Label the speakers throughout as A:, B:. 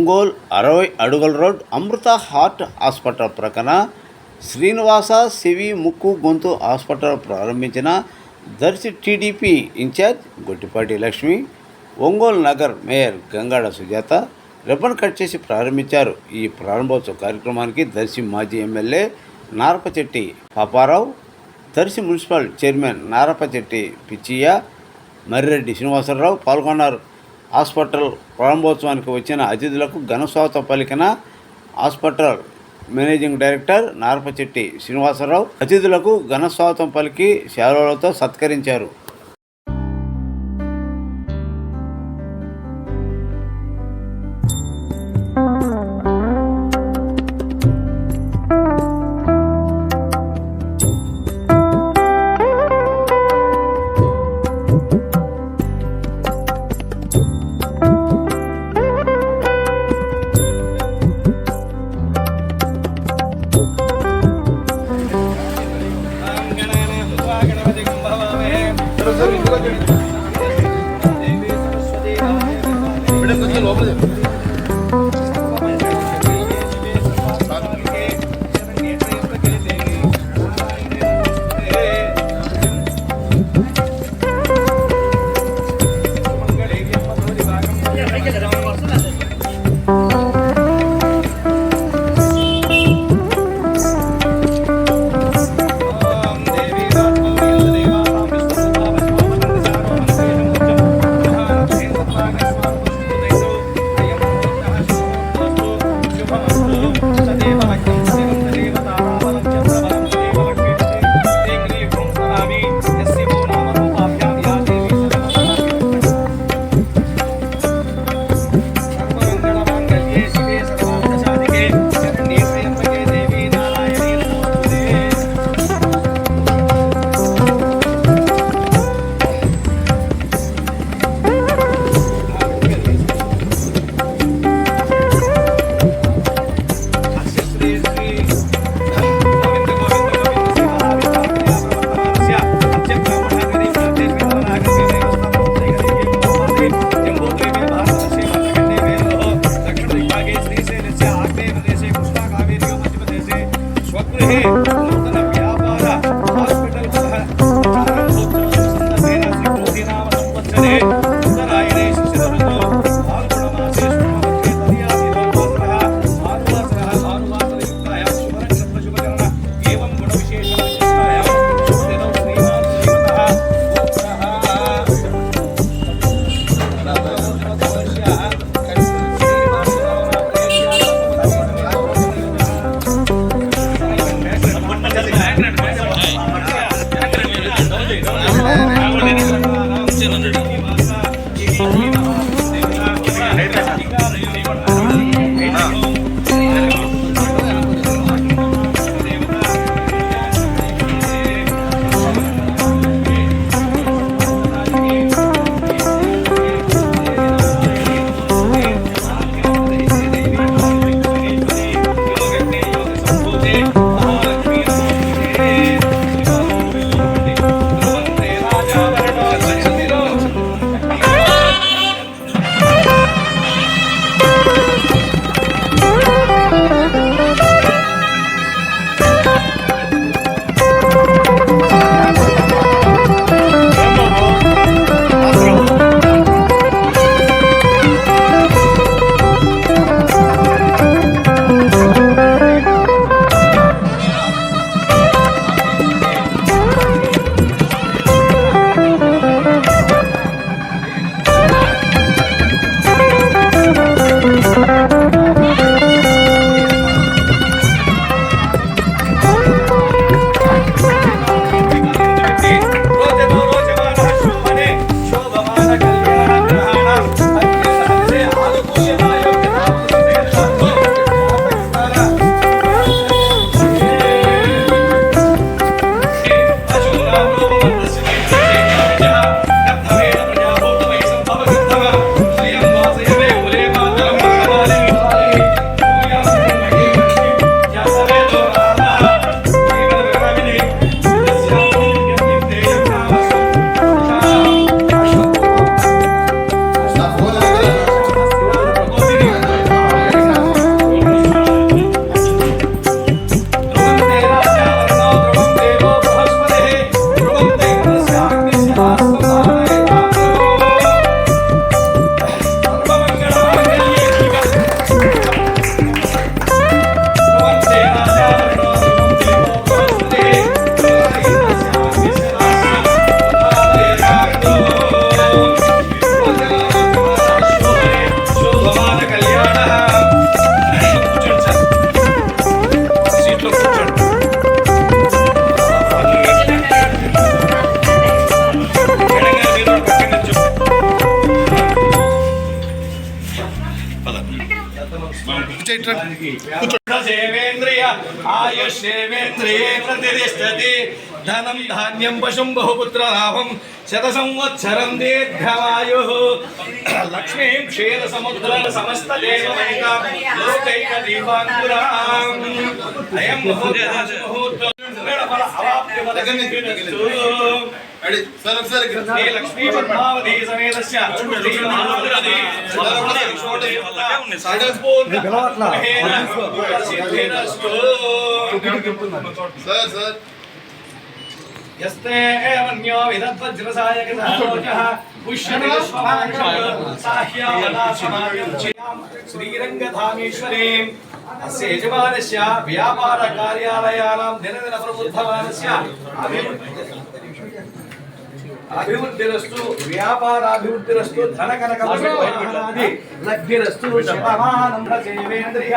A: ఒంగోలు 60 అడుగుల రోడ్ అమృత heart hospital ప్రక్కన శ్రీనివాస చెవి ముక్కు గొంతు హాస్పిటల్ ప్రారంభించిన Darsi TDP incharge Gottipati Lakshmi, Ongole Nagar mayor Gangada Sujatha ribbon cut చేసి ప్రారంభించారు. ఈ ప్రారంభోత్సవ కార్యక్రమానికి దర్శి మాజీ MLA Narapachetti Paparao, Darsi municipal chairman Narapachetti Pichaiah, Marreddy Srinivasarao పాల్గొన్నారు. హాస్పిటల్ ప్రారంభోత్సవానికి వచ్చిన అతిథులకు ఘనస్వాగతం పలికిన hospital managing director Narapachetti Srinivasarao అతిథులకు ఘనస్వాగతం పలికి శాలువాలతో సత్కరించారు.
B: సీట్లో కూర్చోండి. ధనం ధాన్యం పశుం బహుపుత్ర లాభం శత సంవత్సరం దీర్ఘమాయు లక్ష్మీం క్షీర సముద్ర సమస్త లోకైక దీపాంకురాం అయం ముహూర్తం లక్ష్మీ పద్మావతి సమేతస్య यस्ते एवन्यो विदद्वज्रसायक सारोजः पुष्यति साह्यावनासमायुज्यां श्रीरङ्गधामेश्वरीम् अस्य यजमानस्य व्यापारकार्यालयानां दिनदिनप्रबुद्धमानस्य अभिवृद्धिरस्तु व्यापाराभिवृद्धिरस्तु धनकनकवैभवादि लब्धिरस्तु शतमानं सेवेन्द्रिय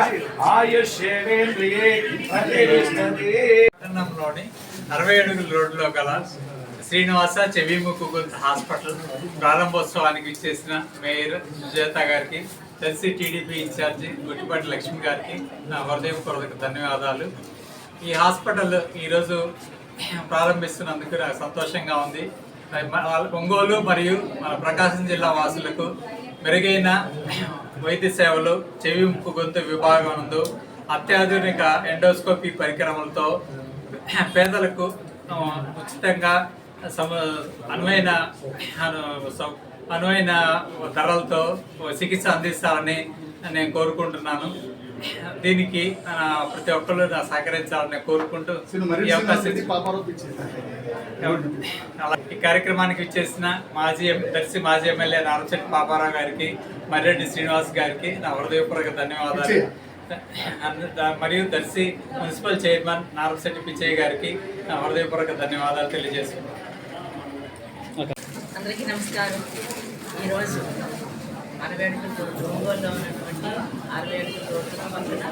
B: आयुष्येवेन्द्रिये प्रतिष्ठते.
C: పట్టణంలోని 60 అడుగుల రోడ్డులో గల శ్రీనివాస చెవి ముక్కు గొంతు హాస్పిటల్ ప్రారంభోత్సవానికి ఇచ్చేసిన మేయర్ సుజాత గారికి, దర్శి టీడీపీ ఇన్ఛార్జి గుట్టిపాటి లక్ష్మి గారికి నా హృదయపూర్వక ధన్యవాదాలు. ఈ హాస్పిటల్ ఈరోజు ప్రారంభిస్తున్నందుకు నాకు సంతోషంగా ఉంది. ఒంగోలు మరియు మన ప్రకాశం జిల్లా వాసులకు మెరుగైన వైద్య సేవలు, చెవి ముక్కు గొంతు విభాగం నందు అత్యాధునిక ఎండోస్కోపీ పరికరములతో పేదలకు ఉచితంగా అనువైన ధరలతో చికిత్స అందిస్తారని నేను కోరుకుంటున్నాను. దీనికి ప్రతి ఒక్కరు సహకరించాలని కోరుకుంటూ ఈ కార్యక్రమానికి ఇచ్చేసిన దర్శి మాజీ ఎమ్మెల్యే నారచెట్టి పాపారావు గారికి, మర్రెడ్డి శ్రీనివాస్ గారికి నా హృదయపూర్వక ధన్యవాదాలు. మరియు దర్శి మున్సిపల్ చైర్మన్ నారచెట్టి పిచ్చయ్య గారికి నా హృదయపూర్వక ధన్యవాదాలు తెలియజేస్తున్నాను.
D: అందరికీ నమస్కారం. ఈరోజు 60 అడుగుల రోడ్డు, ఒంగోలులో ఉన్నటువంటి 60 అడుగుల రోడ్డు పక్కన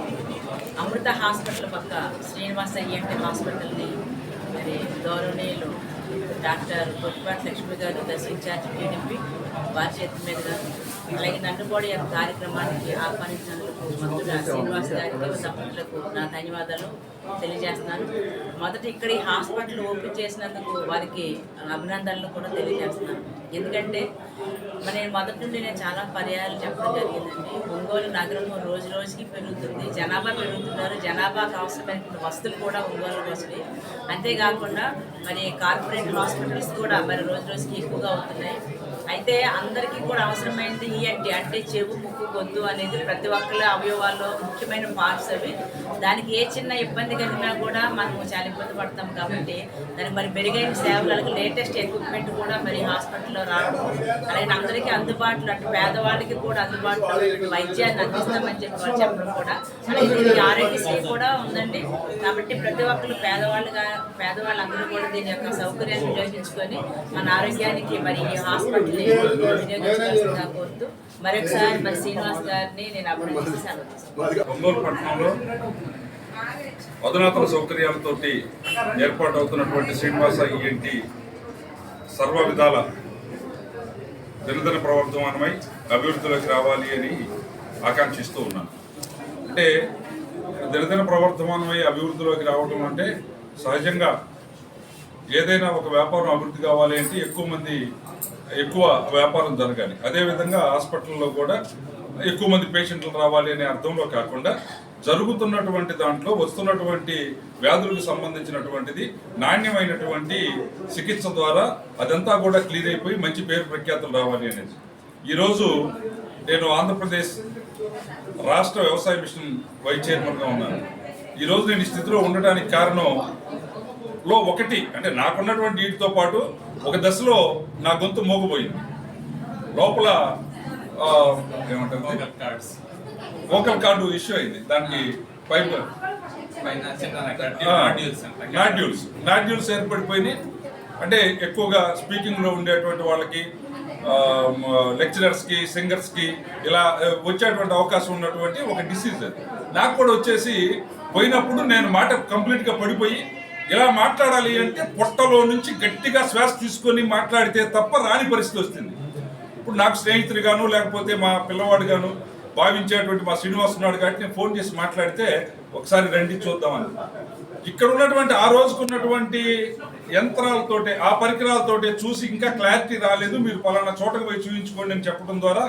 D: అమృత హాస్పిటల్ పక్క శ్రీనివాస ఈఎన్టీ హాస్పిటల్ని మరి గౌరవనీయులు డాక్టర్ గుట్టిపాటి లక్ష్మి గారు, దర్శి ఇన్ఛార్జ్ టీడీపీ వారి చేతి మీదుగా, అలాగే నన్నుబోడి కార్యక్రమానికి ఆహ్వానించినందుకు మంత్రుల శ్రీనివాస్ గారికి, దంపతులకు నా ధన్యవాదాలు తెలియజేస్తున్నాను. మొదట ఇక్కడ ఈ హాస్పిటల్ ఓపెన్ చేసినందుకు వారికి అభినందనలు కూడా తెలియజేస్తున్నాను. ఎందుకంటే నేను మొదటి నుండి చాలా పర్యాయాలు చెప్పడం జరిగిందండి. ఒంగోలు నగరం రోజు రోజుకి పెరుగుతుంది, జనాభా పెరుగుతున్నారు, జనాభాకు అవసరమైన వస్తువులు కూడా ఒంగోలుకి వస్తాయి. అంతేకాకుండా మరి కార్పొరేట్ హాస్పిటల్స్ కూడా మరి రోజు రోజుకి ఎక్కువగా అవుతున్నాయి. అయితే అందరికీ కూడా అవసరమైనది ఈఎన్టీ అంటే చెవు, ముక్కు, గొంతు అనేది ప్రతి ఒక్కరి అవయవాల్లో ముఖ్యమైన పార్ట్స్ అవి. దానికి ఏ చిన్న ఇబ్బంది కలిగినా కూడా మనము చాలా ఇబ్బంది పడతాం. కాబట్టి దానికి మరి మెరుగైన సేవలకు లేటెస్ట్ ఎక్విప్మెంట్ కూడా మరి హాస్పిటల్లో రావడం, అలాగే అందరికీ అందుబాటులో, అంటే పేదవాళ్ళకి కూడా అందుబాటులో వైద్యాన్ని అందిస్తామని చెప్పి వాళ్ళు చెప్పడం కూడా, అలాగే దీనికి ఆరోగ్యశ్రీ కూడా ఉందండి. కాబట్టి ప్రతి ఒక్కరు పేదవాళ్ళందరూ కూడా దీని యొక్క సౌకర్యాన్ని వినియోగించుకొని మన ఆరోగ్యానికి మరి ఈ హాస్పిటల్ వినియోగించాల్సిందిగా కోరుతూ మరొకసారి మరి శ్రీనివాస్ గారిని నేను అభినందిస్తాను.
B: ఒంగోలు పట్టణంలో అధునాతన సౌకర్యాలతోటి ఏర్పాటు అవుతున్నటువంటి శ్రీనివాస ఈఎన్టీ సర్వ విధాల దినదిన ప్రవర్ధమానమై అభివృద్ధిలోకి రావాలి అని ఆకాంక్షిస్తూ ఉన్నాను. అంటే దినదిన ప్రవర్ధమానమై అభివృద్ధిలోకి రావడం అంటే సహజంగా ఏదైనా ఒక వ్యాపారం అభివృద్ధి కావాలి అంటే ఎక్కువ వ్యాపారం జరగాలి. అదేవిధంగా హాస్పిటల్లో కూడా ఎక్కువ మంది పేషెంట్లు రావాలి అనే అర్థంలో కాకుండా జరుగుతున్నటువంటి దాంట్లో వస్తున్నటువంటి వ్యాధులకు సంబంధించినటువంటిది నాణ్యమైనటువంటి చికిత్స ద్వారా అదంతా కూడా క్లియర్ అయిపోయి మంచి పేరు ప్రఖ్యాతులు రావాలి అనేది. ఈరోజు నేను ఆంధ్రప్రదేశ్ రాష్ట్ర వ్యవసాయ మిషన్ వైస్ చైర్మన్గా ఉన్నాను. ఈరోజు నేను ఈ స్థితిలో ఉండటానికి కారణం ఒకటి అంటే నాకున్నటువంటి వీటితో పాటు ఒక దశలో నా గొంతు మోగపోయింది. లోపల ఏమంటారు వోకల్ కార్డు ఇష్యూ అయింది. దానికి నాడ్యూల్స్ ఏర్పడిపోయినాయి. అంటే ఎక్కువగా స్పీకింగ్లో ఉండేటువంటి వాళ్ళకి, లెక్చరర్స్కి, సింగర్స్కి ఇలా వచ్చేటువంటి అవకాశం ఉన్నటువంటి ఒక డిసీజ్ అది. నాకు కూడా వచ్చేసి పోయినప్పుడు నేను మాట కంప్లీట్గా పడిపోయి ఇలా మాట్లాడాలి అంటే పొట్టలో నుంచి గట్టిగా శ్వాస తీసుకొని మాట్లాడితే తప్ప రాని పరిస్థితి వస్తుంది. ఇప్పుడు నాకు స్నేహితుడిగాను లేకపోతే మా పిల్లవాడిగాను భావించేటువంటి మా శ్రీనివాస్ ఉన్నాడు కాబట్టి నేను ఫోన్ చేసి మాట్లాడితే ఒకసారి రండి చూద్దామని. ఇక్కడ ఉన్నటువంటి ఆ రోజుకున్నటువంటి యంత్రాలతోటి ఆ పరికరాలతోటి చూసి ఇంకా క్లారిటీ రాలేదు, మీరు పలానా చోటకు పోయి చూపించుకోండి అని చెప్పడం ద్వారా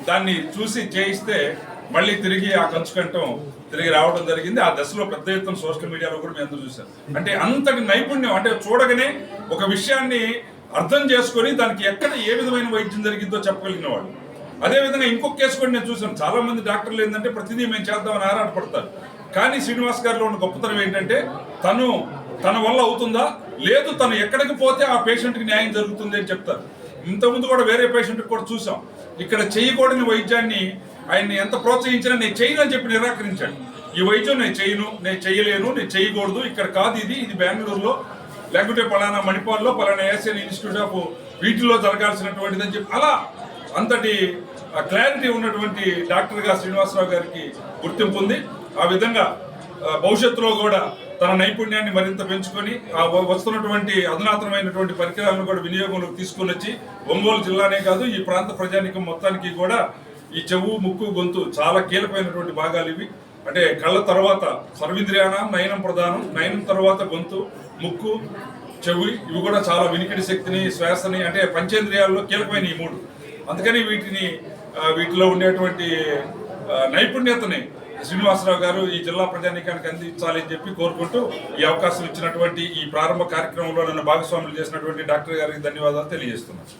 B: దాన్ని చూసి చేయిస్తే మళ్ళీ తిరిగి ఆ కంచుకంఠం తిరిగి రావడం జరిగింది. ఆ దశలో పెద్ద ఎత్తున సోషల్ మీడియాలో కూడా మేము అందరూ చూసాం. అంటే అంతటి నైపుణ్యం, అంటే చూడగానే ఒక విషయాన్ని అర్థం చేసుకొని దానికి ఎక్కడ ఏ విధమైన వైద్యం జరిగిందో చెప్పగలిగిన వాడు. అదేవిధంగా ఇంకొక కేసు కూడా నేను చూసాను. చాలా మంది డాక్టర్లు ఏంటంటే ప్రతిదీ మేము చేద్దామని ఆరాటపడతారు. కానీ శ్రీనివాస్ గారిలో ఉన్న గొప్పతనం ఏంటంటే తన వల్ల అవుతుందా, లేదు తను ఎక్కడికి పోతే ఆ పేషెంట్కి న్యాయం జరుగుతుంది అని చెప్తారు. ఇంతకుముందు కూడా వేరే పేషెంట్కి కూడా చూసాం. ఇక్కడ చేయకూడని వైద్యాన్ని ఆయన్ని ఎంత ప్రోత్సహించినా నేను చేయను అని చెప్పి నిరాకరించాడు. ఈ వైద్యం నేను చేయను, నేను చేయలేను, నేను చేయకూడదు, ఇక్కడ కాదు, ఇది బెంగళూరులో లేకపోతే పలానా మణిపాల్లో పలానా ఏషియన్ ఇన్స్టిట్యూట్ ఆఫ్ వీటిల్లో జరగాల్సినటువంటిది అని చెప్పి అలా అంతటి క్లారిటీ ఉన్నటువంటి డాక్టర్గా శ్రీనివాసరావు గారికి గుర్తింపు ఉంది. ఆ విధంగా భవిష్యత్తులో కూడా తన నైపుణ్యాన్ని మరింత పెంచుకొని ఆ వస్తున్నటువంటి అధునాతనమైనటువంటి పరికరాలను కూడా వినియోగంలోకి తీసుకొని వచ్చి ఒంగోలు జిల్లానే కాదు ఈ ప్రాంత ప్రజానికం మొత్తానికి కూడా ఈ చెవు, ముక్కు, గొంతు చాలా కీలకమైనటువంటి భాగాలు ఇవి. అంటే కళ్ళ తర్వాత సర్వేంద్రియానం, నయనం ప్రధానం, నయనం తర్వాత గొంతు, ముక్కు, చెవి, ఇవి కూడా చాలా వినికిడి శక్తిని, శ్వాసని, అంటే పంచేంద్రియాల్లో కీలకమైన ఈ మూడు. అందుకని వీటిలో ఉండేటువంటి నైపుణ్యతని శ్రీనివాసరావు గారు ఈ జిల్లా ప్రజానీకానికి అందించాలని చెప్పి కోరుకుంటూ ఈ అవకాశం ఇచ్చినటువంటి ఈ ప్రారంభ కార్యక్రమంలో నన్ను భాగస్వాములు చేసినటువంటి డాక్టర్ గారికి ధన్యవాదాలు తెలియజేస్తున్నాను.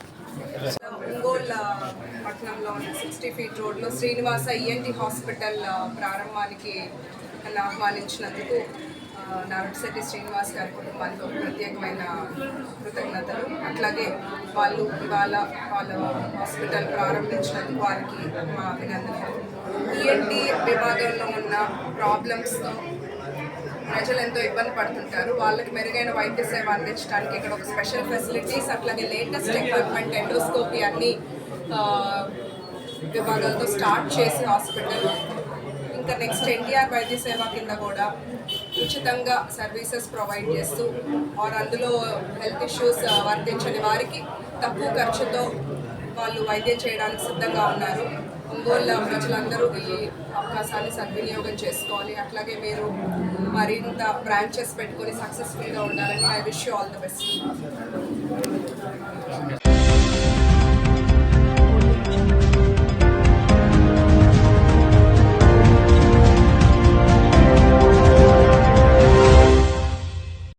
E: ఒంగోలు పట్టణంలో ఉన్న 60 ఫీట్ రోడ్లో శ్రీనివాస ఈఎన్టీ హాస్పిటల్ ప్రారంభానికి నన్ను ఆహ్వానించినందుకు నారాయణశెట్టి శ్రీనివాస్ గారి కుటుంబానికి ఒక ప్రత్యేకమైన కృతజ్ఞతలు. అట్లాగే వాళ్ళు ఇవాళ వాళ్ళ హాస్పిటల్ ప్రారంభించినందుకు వారికి మా అభినందనలు. ఈఎన్టీ విభాగంలో ఉన్న ప్రాబ్లమ్స్తో ప్రజలు ఎంతో ఇబ్బంది పడుతుంటారు. వాళ్ళకి మెరుగైన వైద్య సేవ అందించడానికి ఇక్కడ ఒక స్పెషల్ ఫెసిలిటీస్, అట్లాగే లేటెస్ట్ ఎక్విప్మెంట్, ఎండోస్కోపీ అన్ని విభాగాలతో స్టార్ట్ చేసి హాస్పిటల్ ఇంకా నెక్స్ట్ ఎన్టీఆర్ వైద్య సేవ కింద కూడా ఉచితంగా సర్వీసెస్ ప్రొవైడ్ చేస్తూ అందులో హెల్త్ ఇష్యూస్ వర్తించని వారికి తక్కువ ఖర్చుతో వాళ్ళు వైద్యం చేయడానికి సిద్ధంగా ఉన్నారు. ఒంగోలు ప్రజలందరూ ఈ అవకాశాన్ని సద్వినియోగం చేసుకోవాలి. అట్లాగే మీరు మరింత బ్రాంచెస్ పెట్టుకొని సక్సెస్ఫుల్గా ఉండాలని I wish you all the best.